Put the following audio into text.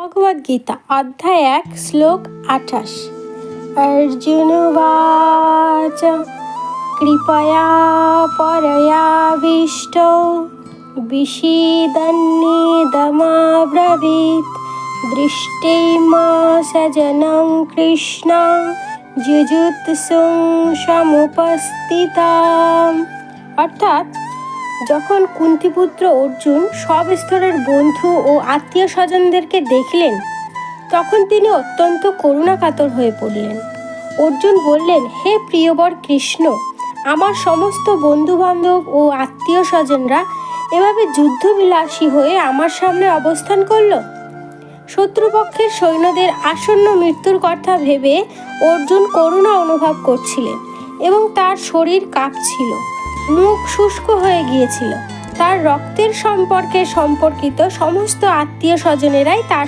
ভগবদ্গীতা অধ্যায় 1 শ্লোক 28। अर्जुनवाच कृपया परयाविष्टो विषीदन्निदमब्रवीत् दृष्टैमा सजनं कृष्ण जुजुत्सुं समुपस्थिताम्। অর্থাৎ যখন কুন্তিপুত্র অর্জুন সব স্তরের বন্ধু ও আত্মীয় স্বজনদেরকে দেখলেন, তখন তিনি অত্যন্ত করুণাকাতর হয়ে পড়লেন। অর্জুন বললেন, হে প্রিয়বর কৃষ্ণ, আমার সমস্ত বন্ধুবান্ধব ও আত্মীয় স্বজনরা এভাবে যুদ্ধবিলাসী হয়ে আমার সামনে অবস্থান করল। শত্রুপক্ষের সৈন্যদের আসন্ন মৃত্যুর কথা ভেবে অর্জুন করুণা অনুভব করছিলেন এবং তার শরীর কাঁপছিল, মুখ শুষ্ক হয়ে গিয়েছিল। তার রক্তের সম্পর্কে সম্পর্কিত সমস্ত আত্মীয় স্বজনেরাই তার